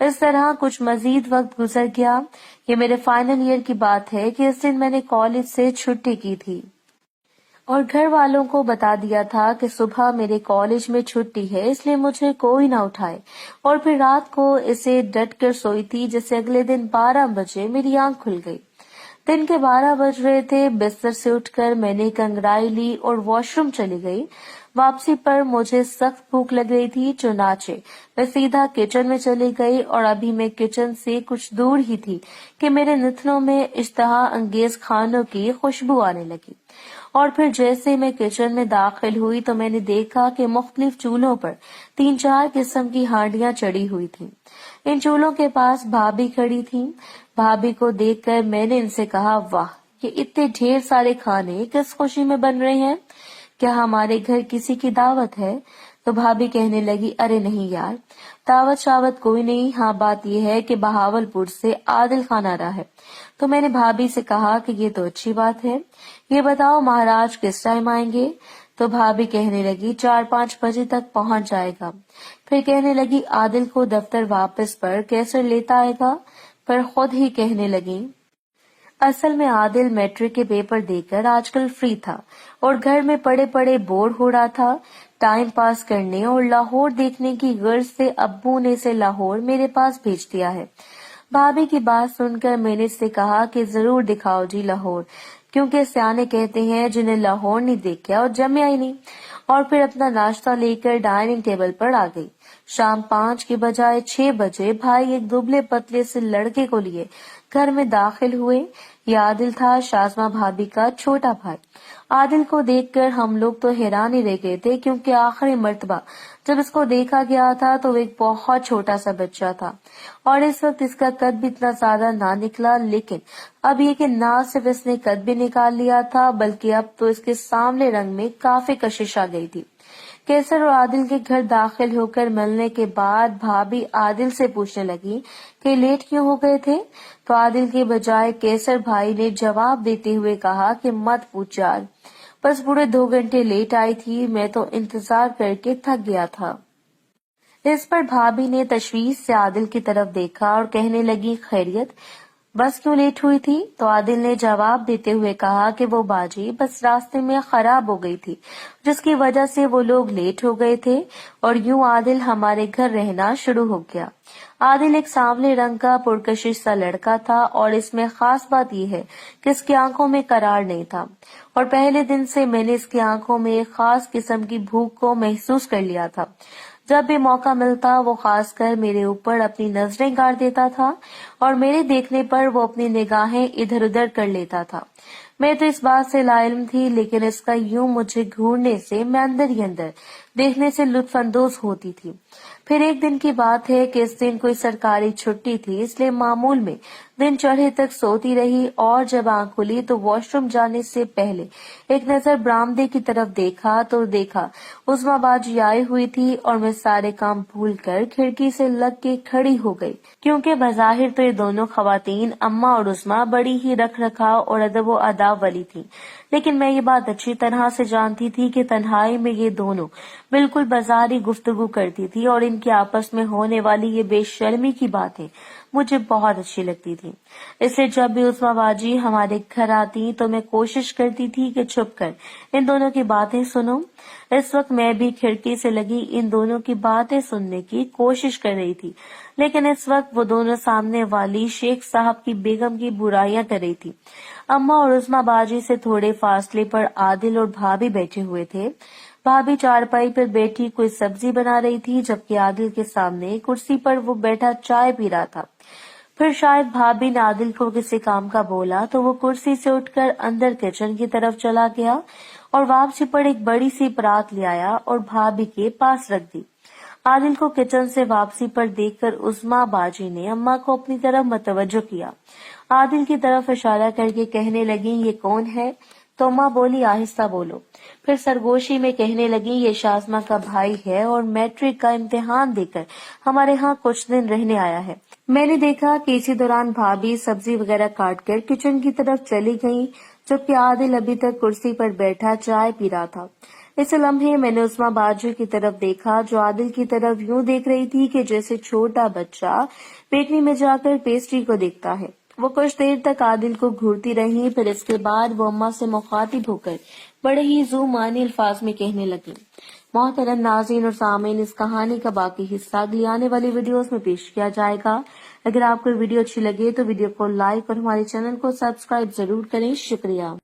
اس طرح کچھ مزید وقت گزر گیا. یہ میرے فائنل ایئر کی بات ہے کہ اس دن میں نے کالج سے چھٹی کی تھی اور گھر والوں کو بتا دیا تھا کہ صبح میرے کالج میں چھٹی ہے، اس لیے مجھے کوئی نہ اٹھائے. اور پھر رات کو اسے ڈٹ کر سوئی تھی، جس سے اگلے دن 12 بجے میری آنکھ کھل گئی. دن کے 12 بج رہے تھے. بستر سے اٹھ کر میں نے ایک انگڑائی لی اور واش روم چلی گئی. واپسی پر مجھے سخت بھوک لگ رہی تھی، چنانچہ میں سیدھا کچن میں چلی گئی اور ابھی میں کچن سے کچھ دور ہی تھی کہ میرے نتنوں میں اشتہا انگیز کھانوں کی خوشبو آنے لگی. اور پھر جیسے میں کچن میں داخل ہوئی تو میں نے دیکھا کہ مختلف چولہوں پر 3-4 قسم کی ہانڈیاں چڑھی ہوئی تھیں. ان چولہوں کے پاس بھابھی کھڑی تھی. بھابھی کو دیکھ کر میں نے ان سے کہا، واہ، یہ اتنے ڈھیر سارے کھانے کس خوشی میں بن رہے ہیں؟ کیا ہمارے گھر کسی کی دعوت ہے؟ تو بھابھی کہنے لگی، ارے نہیں یار، دعوت شاوت کوئی نہیں. ہاں بات یہ ہے کہ بہاول پور سے عادل خان آ رہا ہے. تو میں نے بھابھی سے کہا کہ یہ تو اچھی بات ہے، یہ بتاؤ مہاراج کس ٹائم آئیں گے؟ تو بھابھی کہنے لگی 4-5 بجے تک پہنچ جائے گا. پھر کہنے لگی عادل کو دفتر واپس پر کیسے لیتا آئے گا؟ پر خود ہی کہنے لگی، اصل میں عادل میٹرک کے پیپر دے کر آج کل فری تھا اور گھر میں پڑے پڑے بور ہو رہا تھا. ٹائم پاس کرنے اور لاہور دیکھنے کی غرض سے ابو نے اسے لاہور میرے پاس بھیج دیا ہے. بھابھی کی بات سن کر میں نے اس سے کہا کہ ضرور دکھاؤ جی لاہور، کیونکہ سیانے کہتے ہیں جنہیں لاہور نہیں دیکھا اور جمیا ہی نہیں. اور پھر اپنا ناشتہ لے کر ڈائننگ ٹیبل پر آ گئی. شام 5 کے بجائے 6 بجے بھائی ایک دبلے پتلے سے لڑکے کو لیے گھر میں داخل ہوئے. یہ عادل تھا، شازمہ بھابھی کا چھوٹا بھائی. عادل کو دیکھ کر ہم لوگ تو حیران ہی رہ گئے تھے، کیونکہ آخری مرتبہ جب اس کو دیکھا گیا تھا تو وہ ایک بہت چھوٹا سا بچہ تھا اور اس وقت اس کا قد بھی اتنا زیادہ نہ نکلا. لیکن اب یہ کہ نہ صرف اس نے قد بھی نکال لیا تھا بلکہ اب تو اس کے سامنے رنگ میں کافی کشش آ گئی تھی. کیسر اور عادل کے گھر داخل ہو کر ملنے کے بعد بھابھی عادل سے پوچھنے لگی کہ لیٹ کیوں ہو گئے تھے؟ تو عادل کے بجائے کیسر بھائی نے جواب دیتے ہوئے کہا کہ مت پوچھ یار، بس پورے 2 گھنٹے لیٹ آئی تھی، میں تو انتظار کر کے تھک گیا تھا. اس پر بھابھی نے تشویش سے عادل کی طرف دیکھا اور کہنے لگی، خیریت، بس کیوں لیٹ ہوئی تھی؟ تو عادل نے جواب دیتے ہوئے کہا کہ وہ باجی بس راستے میں خراب ہو گئی تھی، جس کی وجہ سے وہ لوگ لیٹ ہو گئے تھے اور یوں عادل ہمارے گھر رہنا شروع ہو گیا. عادل ایک سانولے رنگ کا پرکشش سا لڑکا تھا اور اس میں خاص بات یہ ہے کہ اس کی آنکھوں میں قرار نہیں تھا اور پہلے دن سے میں نے اس کی آنکھوں میں ایک خاص قسم کی بھوک کو محسوس کر لیا تھا. جب بھی موقع ملتا وہ خاص کر میرے اوپر اپنی نظریں گاڑ دیتا تھا اور میرے دیکھنے پر وہ اپنی نگاہیں ادھر ادھر کر لیتا تھا. میں تو اس بات سے لا علم تھی، لیکن اس کا یوں مجھے گھورنے سے میں اندر ہی اندر دیکھنے سے لطف اندوز ہوتی تھی. پھر ایک دن کی بات ہے کہ اس دن کوئی سرکاری چھٹی تھی، اس لیے معمول میں دن چڑھے تک سوتی رہی اور جب آنکھ کھلی تو واش روم جانے سے پہلے ایک نظر برآمدے کی طرف دیکھا تو دیکھا عظمیٰ باجی آئی ہوئی تھی اور میں سارے کام بھول کر کھڑکی سے لگ کے کھڑی ہو گئی، کیونکہ بظاہر تو یہ دونوں خواتین اماں اور عظمیٰ بڑی ہی رکھ رکھاؤ اور ادب و آداب والی تھی. لیکن میں یہ بات اچھی طرح سے جانتی تھی کہ تنہائی میں یہ دونوں بالکل بازاری گفتگو کرتی تھی اور ان کی آپس میں ہونے والی یہ بے شرمی کی باتیں مجھے بہت اچھی لگتی تھی. اس لیے جب بھی عظمیٰ باجی ہمارے گھر آتی تو میں کوشش کرتی تھی کہ چھپ کر ان دونوں کی باتیں سنوں. اس وقت میں بھی کھڑکی سے لگی ان دونوں کی باتیں سننے کی کوشش کر رہی تھی، لیکن اس وقت وہ دونوں سامنے والی شیخ صاحب کی بیگم کی برائیاں کر رہی تھی. اماں اور عظمیٰ باجی سے تھوڑے فاصلے پر عادل اور بھابھی بیٹھے ہوئے تھے. بھابھی چارپائی پر بیٹھی کوئی سبزی بنا رہی تھی، جبکہ عادل کے سامنے کرسی پر وہ بیٹھا چائے پی رہا تھا. پھر شاید بھابھی نے عادل کو کسی کام کا بولا تو وہ کرسی سے اٹھ کر اندر کچن کی طرف چلا گیا اور واپسی پر ایک بڑی سی پرات لے آیا اور بھابھی کے پاس رکھ دی. عادل کو کچن سے واپسی پر دیکھ کر عظمیٰ باجی نے اماں کو اپنی طرف متوجہ کیا. عادل کی طرف اشارہ کر کے کہنے لگی، یہ کون ہے؟ تو اماں بولی، آہستہ بولو. پھر سرگوشی میں کہنے لگی، یہ شازمہ کا بھائی ہے اور میٹرک کا امتحان دے کر ہمارے ہاں کچھ دن رہنے آیا ہے. میں نے دیکھا کہ اسی دوران بھابھی سبزی وغیرہ کاٹ کر کچن کی طرف چلی گئیں، جبکہ عادل ابھی تک کرسی پر بیٹھا چائے پی رہا تھا۔ اس لمحے میں نے عثما باجی کی طرف دیکھا جو عادل کی طرف یوں دیکھ رہی تھی کہ جیسے چھوٹا بچہ بیکری میں جا کر پیسٹری کو دیکھتا ہے۔ وہ کچھ دیر تک عادل کو گھورتی رہی، پھر اس کے بعد وہ اماں سے مخاطب ہو کر بڑے ہی ذو معنی الفاظ میں کہنے لگی۔ محترم ناظرین اور سامعین، اس کہانی کا باقی حصہ اگلی آنے والی ویڈیوز میں پیش کیا جائے گا۔ اگر آپ کو ویڈیو اچھی لگے تو ویڈیو کو لائک اور ہمارے چینل کو سبسکرائب ضرور کریں۔ شکریہ۔